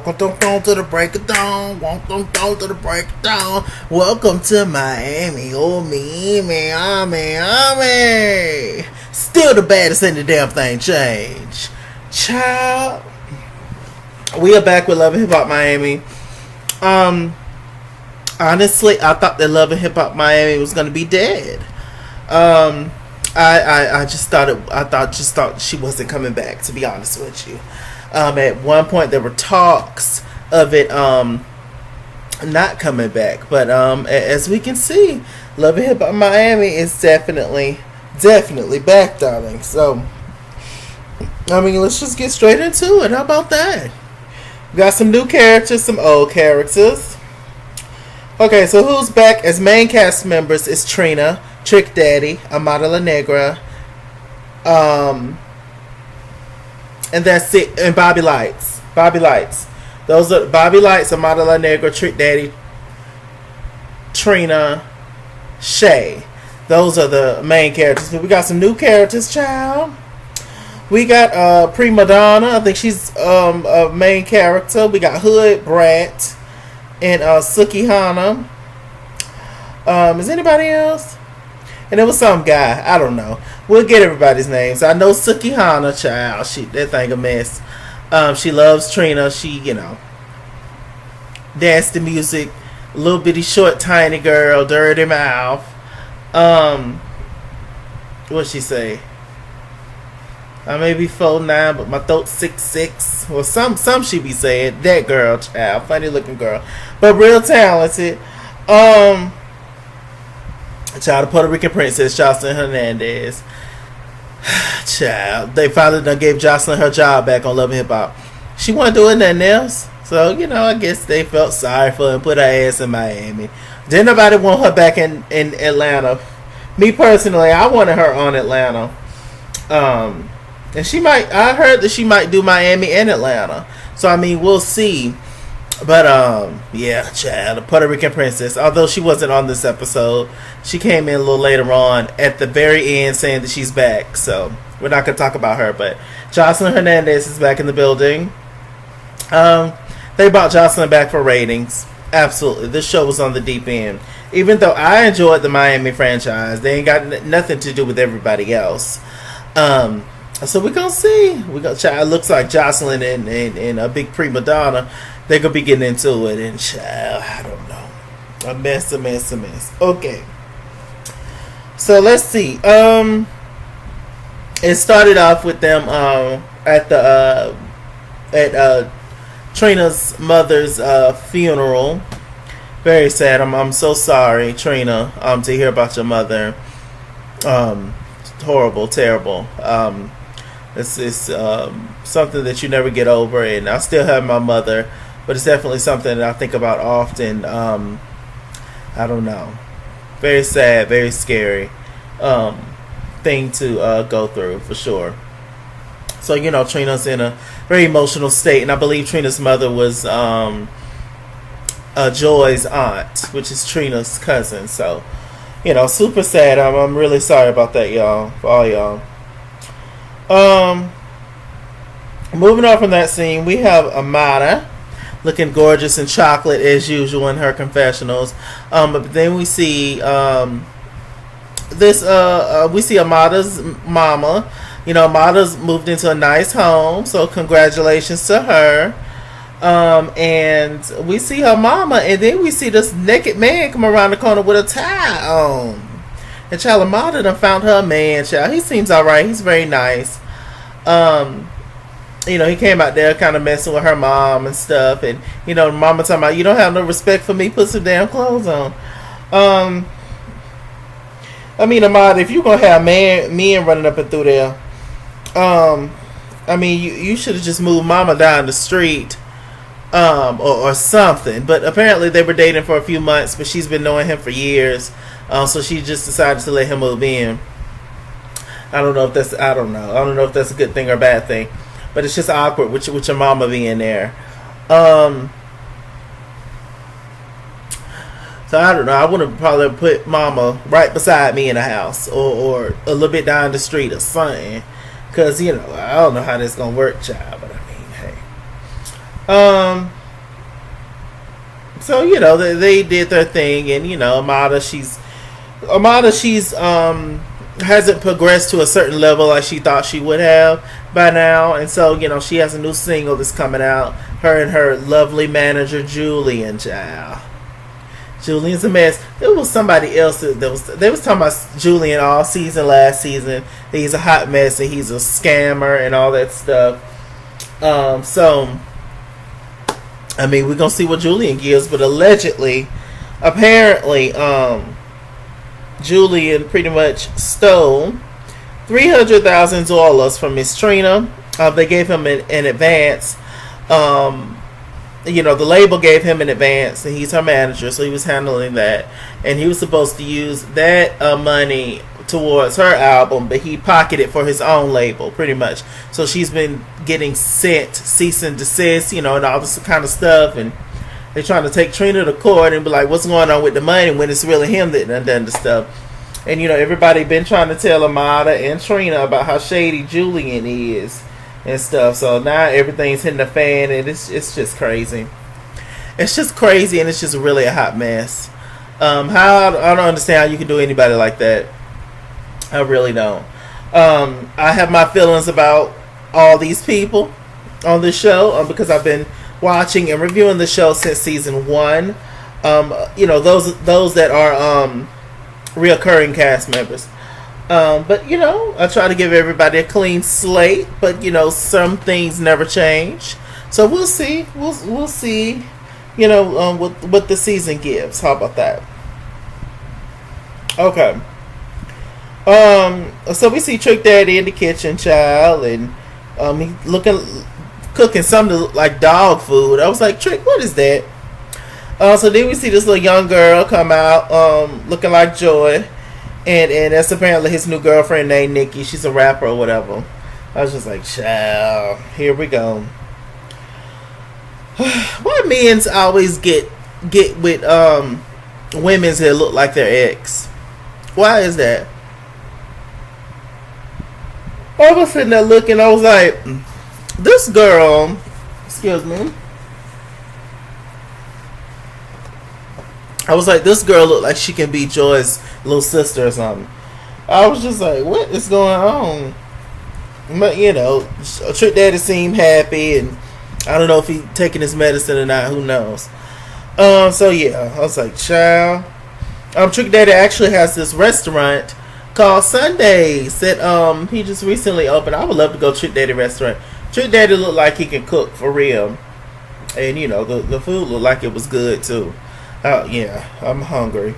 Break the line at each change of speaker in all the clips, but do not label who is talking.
Welcome to the break of dawn. Welcome to the break of dawn. Welcome to Miami. Oh, me. Still the baddest in the damn thing change. Child. We are back with Love and Hip Hop Miami. Honestly, I thought that Love and Hip Hop Miami was gonna be dead. I just thought she wasn't coming back, to be honest with you. At one point there were talks of it not coming back, but as we can see, Love and Hip Hop Miami is definitely back, darling. So I mean, let's just get straight into it. How about that? We got some new characters, some old characters. Okay, so who's back as main cast members is Trina, Trick Daddy, Amara La Negra, and that's it, and Bobby Lights. Those are Bobby Lights, Amara La Negra, Trick Daddy, Trina, Shay. Those are the main characters. But we got some new characters, child. We got Prima Donna. I think she's a main character. We got Hood, Brat, and Suki Hana. Is anybody else? And it was some guy. I don't know. We'll get everybody's names. I know Suki Hana, child. That thing a mess. She loves Trina. She, dance to music. Little bitty short tiny girl. Dirty mouth. What'd she say? I may be 4'9", but my throat's 6'6". Well, some she be saying. That girl, child. Funny looking girl. But real talented. Child, the Puerto Rican princess, Jocelyn Hernandez. Child, they finally done gave Jocelyn her job back on Love and Hip Hop. She wasn't doing nothing else. So, I guess they felt sorry for her and put her ass in Miami. Didn't nobody want her back in Atlanta. Me personally, I wanted her on Atlanta. And I heard that she might do Miami and Atlanta. So, I mean, we'll see. But, yeah, child, the Puerto Rican princess, although she wasn't on this episode, she came in a little later on at the very end saying that she's back. So, we're not going to talk about her, but Jocelyn Hernandez is back in the building. They brought Jocelyn back for ratings. Absolutely. This show was on the deep end. Even though I enjoyed the Miami franchise, they ain't got nothing to do with everybody else. So we're going to see. Child, looks like Jocelyn and a big Prima Donna, they're going to be getting into it. And child, I don't know. A mess. Okay. So let's see. It started off with them at Trina's mother's funeral. Very sad. I'm so sorry, Trina, to hear about your mother. Horrible, terrible. It's something that you never get over, and I still have my mother, but it's definitely something that I think about often. I don't know. Very sad, very scary thing to go through, for sure. So, Trina's in a very emotional state, and I believe Trina's mother was Joy's aunt, which is Trina's cousin. So, super sad. I'm really sorry about that, y'all. For all y'all. Moving on from that scene, we have Amara looking gorgeous in chocolate as usual in her confessionals. But then we see we see Amara's mama. Amara's moved into a nice home, so congratulations to her. And we see her mama, and then we see this naked man come around the corner with a tie on. And child, Amara done found her man, child. He seems alright. He's very nice. He came out there kind of messing with her mom and stuff. And, mama talking about, you don't have no respect for me, put some damn clothes on. I mean, Amara, if you're going to have men running up and through there, you should have just moved mama down the street. Or something. But apparently they were dating for a few months, but she's been knowing him for years. So she just decided to let him move in. I don't know if that's a good thing or a bad thing. But it's just awkward with your mama being there. So I don't know. I would have probably put mama right beside me in the house, or a little bit down the street or something. Because, I don't know how this going to work, child. But I mean, hey. Um, so they did their thing, and Amada she's hasn't progressed to a certain level like she thought she would have by now, and so she has a new single that's coming out. Her and her lovely manager Julian, child. Julian's a mess. It was somebody else they was talking about Julian all season last season. He's a hot mess and he's a scammer and all that stuff. So I mean, we're gonna see what Julian gives, but apparently, Julian pretty much stole $300,000 from Miss Trina. They gave him an advance. The label gave him an advance, and he's her manager, so he was handling that, and he was supposed to use that money towards her album, but he pocketed for his own label, pretty much. So she's been getting sent cease and desist, and all this kind of stuff, and they're trying to take Trina to court and be like, what's going on with the money, when it's really him that done the stuff. And everybody been trying to tell Amada and Trina about how shady Julian is and stuff. So now everything's hitting the fan, and it's just crazy. It's just crazy, and it's just really a hot mess. I don't understand how you can do anybody like that. I really don't. I have my feelings about all these people on this show because I've been watching and reviewing the show since season 1. Those that are reoccurring cast members. But I try to give everybody a clean slate. But some things never change. So we'll see. We'll see. What the season gives. How about that? Okay. So we see Trick Daddy in the kitchen, child, and he cooking something like dog food. I was like, Trick, what is that? So then we see this little young girl come out, looking like Joy, and that's apparently his new girlfriend named Nikki. She's a rapper or whatever. I was just like, child, here we go. Why men's always get with women's that look like their ex? Why is that? I was sitting there looking, I was like, this girl, excuse me, I was like, this girl looked like she can be Joy's little sister or something. I was just like, what is going on? But Trick Daddy seemed happy, and I don't know if he taking his medicine or not, who knows. So yeah, I was like, child. Trick Daddy actually has this restaurant called Sundays that he just recently opened. I would love to go to Trick Daddy restaurant. Trick Daddy looked like he can cook for real, and the food looked like it was good too. Yeah, I'm hungry.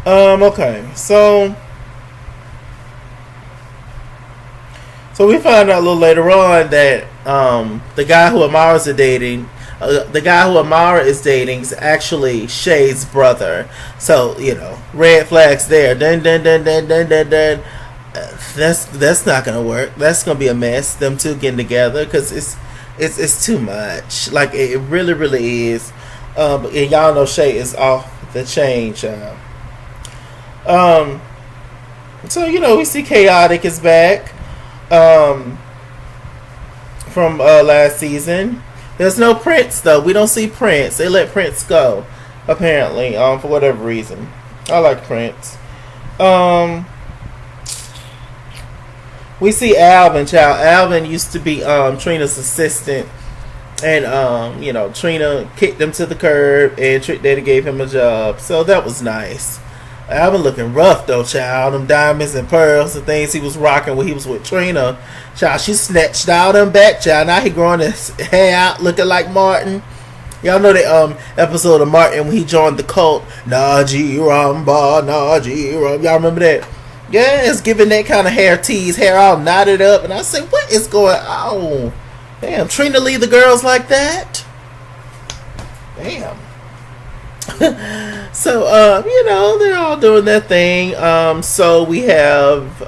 Okay, so we find out a little later on that the guy who Amara is dating is actually Shay's brother. So red flags there. Dun dun dun dun dun dun dun. That's not gonna work. That's gonna be a mess. Them two getting together, because it's too much. Like it really really is. And y'all know Shay is off the chain, child. So we see Chaotic is back from last season. There's no Prince though. We don't see Prince. They let Prince go, apparently, for whatever reason. I like Prince. We see Alvin, child. Alvin used to be Trina's assistant, and Trina kicked him to the curb, and Trick Daddy gave him a job. So that was nice. Alvin looking rough though, child. Them diamonds and pearls and things he was rocking when he was with Trina, child. She snatched all them back, child. Now he growing his hair out, looking like Martin. Y'all know the episode of Martin when he joined the cult. Najee Ramba, Najee Ram. Y'all remember that? Yeah, it's giving that kind of hair tease, hair all knotted up, and I said, what is going on? Damn, Trina leave the girls like that? Damn. So they're all doing their thing. So we have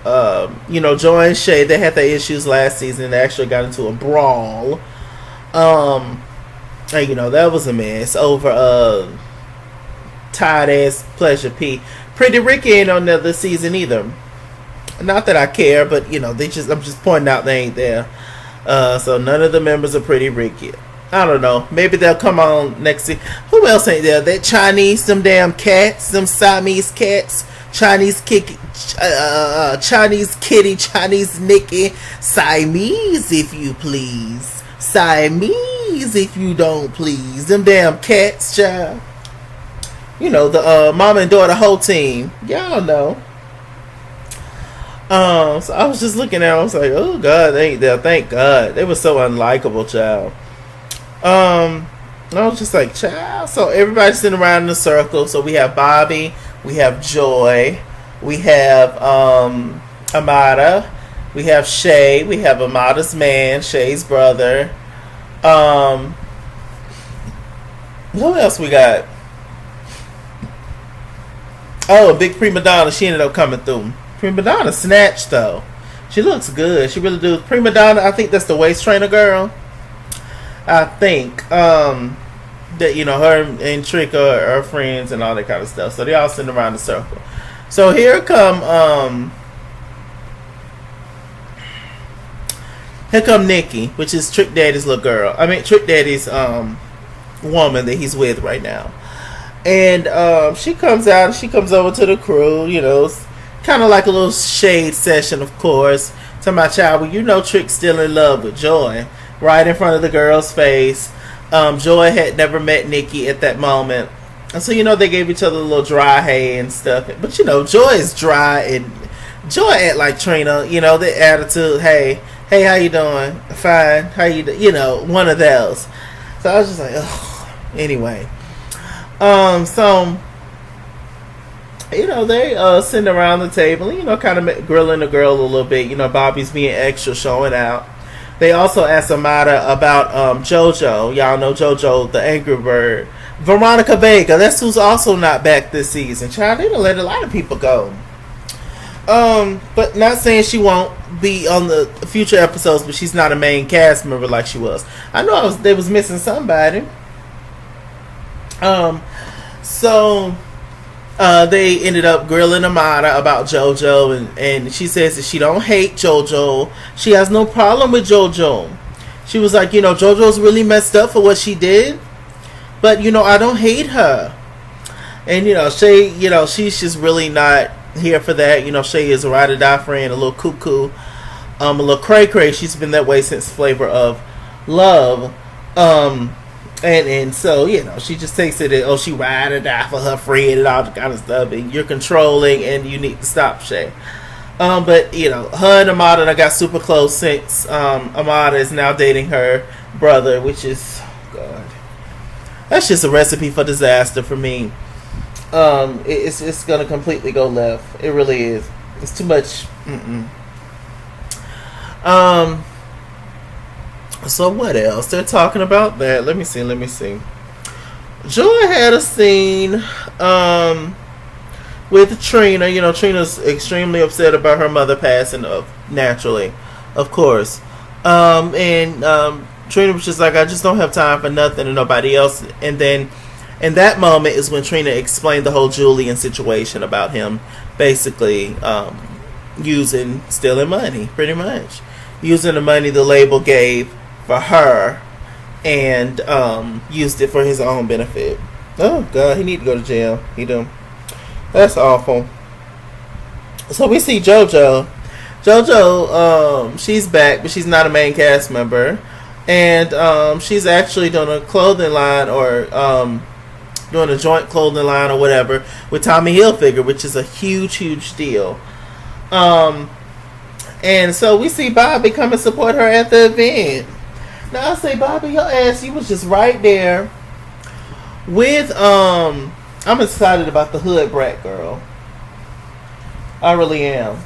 Joy and Shay. They had their issues last season. They actually got into a brawl. And, that was a mess over tired ass Pleasure P. Pretty Ricky ain't on the season either. Not that I care, but I'm just pointing out they ain't there. So none of the members are Pretty Ricky. I don't know. Maybe they'll come on next week. Who else ain't there? That Chinese, them damn cats, them Siamese cats, Chinese Kiki, Chinese Kitty, Chinese Nikki, Siamese, if you please, Siamese, if you don't please. Them damn cats, child. You know the mama and daughter whole team. Y'all know. So I was just looking at. I was like, oh God, they ain't there. Thank God. They were so unlikable, child. I was just like, child. So everybody's sitting around in a circle. So we have Bobby, we have Joy, we have Amara, we have Shay, we have Amada's man, Shay's brother. Who else we got? Oh, a big prima donna. She ended up coming through. Prima donna snatched though. She looks good. She really do. Prima donna. I think that's the waist trainer girl. I think that her and Trick are friends and all that kind of stuff. So they all sitting around the circle. So here come Nikki, which is Trick Daddy's little girl. I mean Trick Daddy's woman that he's with right now. And she comes out and she comes over to the crew, kind of like a little shade session, of course. To my child, well, Trick's still in love with Joy. Right in front of the girl's face. Joy had never met Nikki at that moment. And so, they gave each other a little dry hay and stuff. But, Joy is dry and Joy act like Trina, the attitude, hey, how you doing? Fine. How you doing? One of those. So I was just like, ugh. Anyway. So, they sitting around the table, kind of grilling the girl a little bit. Bobby's being extra, showing out. They also asked Amara about JoJo. Y'all know JoJo, the Angry Bird. Veronica Vega, that's who's also not back this season. Child, they done let a lot of people go. But not saying she won't be on the future episodes, but she's not a main cast member like she was. I know they was missing somebody. So they ended up grilling Amara about JoJo, and she says that she don't hate JoJo. She has no problem with JoJo. She was like, JoJo's really messed up for what she did, but I don't hate her. And Shay, she's just really not here for that. Shay is a ride or die friend, a little cuckoo, a little cray cray. She's been that way since Flavor of Love. And so, she just takes it that, she ride or die for her friend and all that kind of stuff. And you're controlling and you need to stop Shay. But, her and Amada got super close since Amada is now dating her brother, which is, God. That's just a recipe for disaster for me. It's going to completely go left. It really is. It's too much. So what else? They're talking about that. Let me see. Joy had a scene with Trina. Trina's extremely upset about her mother passing naturally, of course. And Trina was just like, I just don't have time for nothing and nobody else. And then in that moment is when Trina explained the whole Julian situation about him basically stealing money, pretty much. Using the money the label gave for her and used it for his own benefit. Oh God, he need to go to jail. He do. That's awful. So we see JoJo. She's back, but she's not a main cast member, and she's actually doing a clothing line or doing a joint clothing line or whatever with Tommy Hilfiger, which is a huge deal. And so we see Bobby come and support her at the event. Now I say, Bobby, your ass, you was just right there with I'm excited about the hood brat girl. I really am.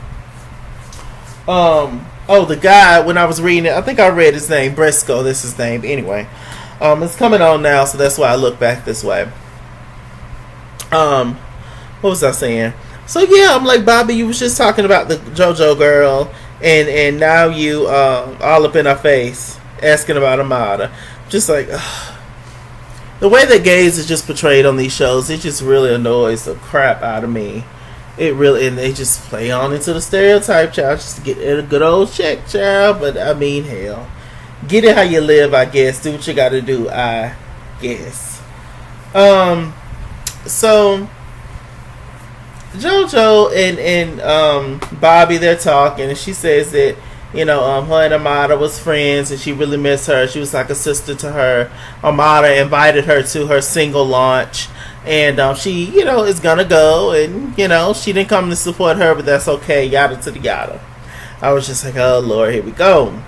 The guy, when I was reading it, I think I read his name, Briscoe, that's his name. Anyway, it's coming on now, so that's why I look back this way. What was I saying? So yeah, I'm like, Bobby, you was just talking about the JoJo girl, and now you all up in our face asking about Amada. Just like, the way that gays is just portrayed on these shows, it just really annoys the crap out of me. It really, and they just play on into the stereotype, child, just to get a good old check, child. But I mean, hell, Get it how you live, I guess. Do what you gotta do, I guess. Um, so JoJo and Bobby, they're talking, and she says that her and Amada was friends, and she really missed her. She was like a sister to her. Amada invited her to her single launch, and she is gonna go, and she didn't come to support her, but that's okay. Yada to the yada. I was just like, oh Lord, here we go.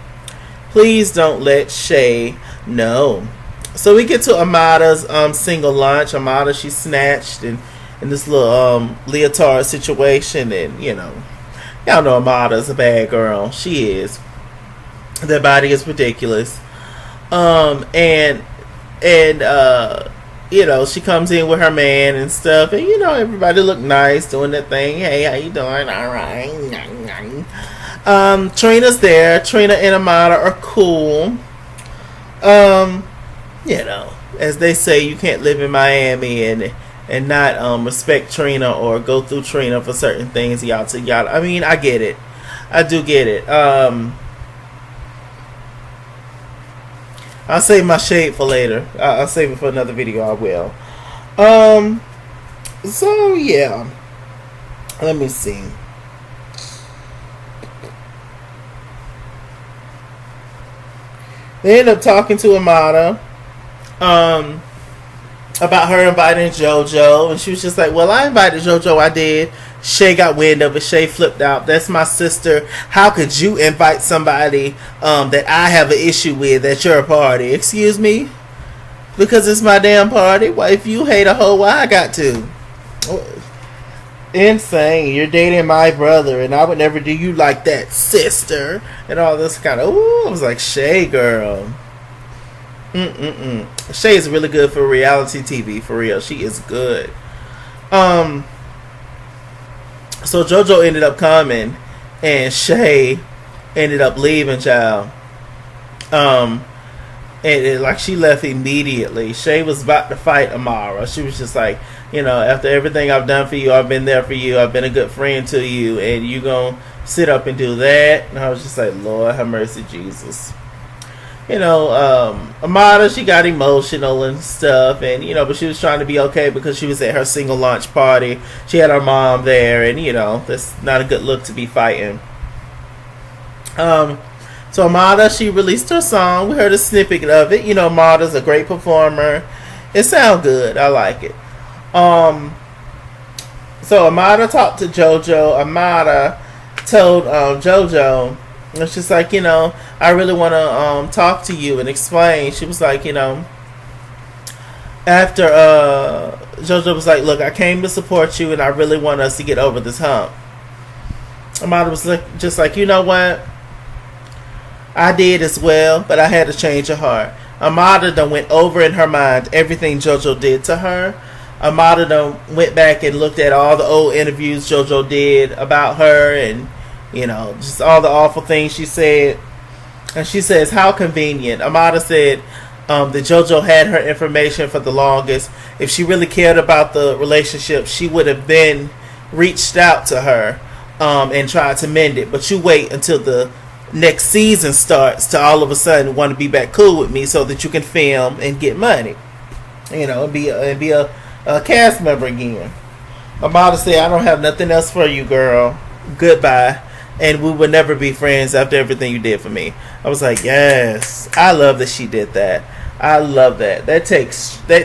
Please don't let Shay know. So we get to Amada's single lunch. Amada, she snatched and in this little leotard situation, and y'all know Amada's a bad girl. She is. Their body is ridiculous. And she comes in with her man and stuff, and everybody look nice doing that thing. Hey, how you doing? All right. Trina's there. Trina and Amara are cool. As they say, you can't live in Miami and not respect Trina or go through Trina for certain things. Y'all. I mean, I get it. I do get it. I'll save my shade for later. I'll save it for another video. I will. So yeah. Let me see. They end up talking to Amada about her inviting JoJo, and she was just like, well, I invited JoJo, I did. Shay got wind of it. Shay flipped out. That's my sister. How could you invite somebody that I have an issue with at your party? Excuse me? Because it's my damn party? Well, if you hate a hoe, why I got to? Insane. You're dating my brother, and I would never do you like that, sister. And all this kind of, I was like, Shay, girl. Shay is really good for reality TV, for real. She is good. So JoJo ended up coming, and Shay ended up leaving, child. And she left immediately. Shay was about to fight Amara. She was just like, after everything I've done for you, I've been there for you, I've been a good friend to you, and you gonna sit up and do that? And I was just like, Lord have mercy, Jesus. Amada, she got emotional and stuff, and but she was trying to be okay because she was at her single launch party. She had her mom there, and that's not a good look to be fighting. So Amada, she released her song. We heard a snippet of it. Amada's a great performer. It sounds good. I like it. So Amada talked to JoJo. Amada told JoJo, it's just like, I really want to talk to you and explain. She was like, after JoJo was like, look, I came to support you, and I really want us to get over this hump. Amada was like, just like, you know what? I did as well, but I had to change her heart. Amada done went over in her mind everything JoJo did to her. Amada done went back and looked at all the old interviews JoJo did about her, and just all the awful things she said. And she says, how convenient. Amada said that JoJo had her information for the longest. If she really cared about the relationship, she would have been reached out to her and tried to mend it. But you wait until the next season starts to all of a sudden want to be back cool with me so that you can film and get money. And be a cast member again. Amada said, I don't have nothing else for you, girl. Goodbye. And we would never be friends after everything you did for me. I was like, yes. I love that she did that. I love that. That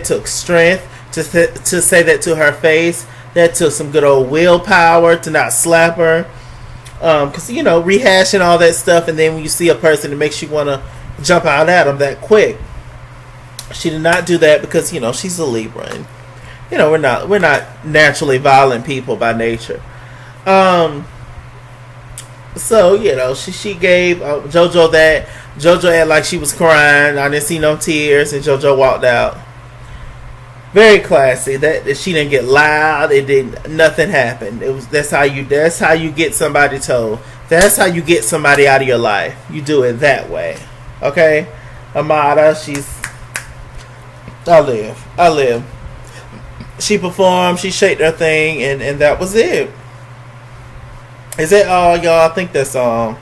took strength to say that to her face. That took some good old willpower to not slap her. Because, rehashing all that stuff, and then when you see a person, it makes you want to jump out at them that quick. She did not do that because, she's a Libra. And, we're not naturally violent people by nature. So, she gave JoJo that. JoJo acted like she was crying. I didn't see no tears, and JoJo walked out. Very classy. That she didn't get loud. Nothing happened. That's how you get somebody told. That's how you get somebody out of your life. You do it that way. Okay? Amada, I live. She performed, she shaked her thing, and that was it. Is that all, y'all? I think that's all.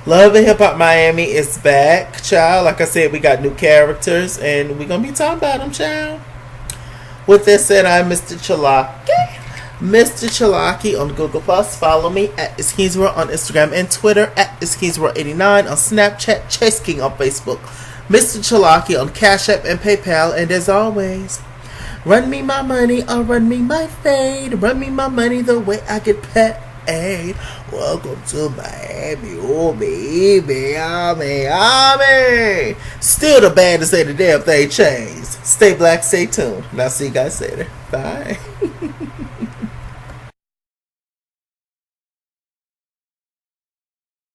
Love and Hip Hop Miami is back, child. Like I said, we got new characters, and we're gonna be talking about them, child. With that said, I'm Mr. Chalaki. Mr. Chalaki on Google Plus. Follow me at Iskizworld on Instagram and Twitter, at Iskizworld89 on Snapchat, Chase King on Facebook, Mr. Chalaki on Cash App and PayPal, and as always, run me my money or run me my fade. Run me my money the way I get paid. Welcome to Miami, oh baby, still the baddest say the damn thing changed. Stay black, stay tuned. And I'll see you guys later. Bye.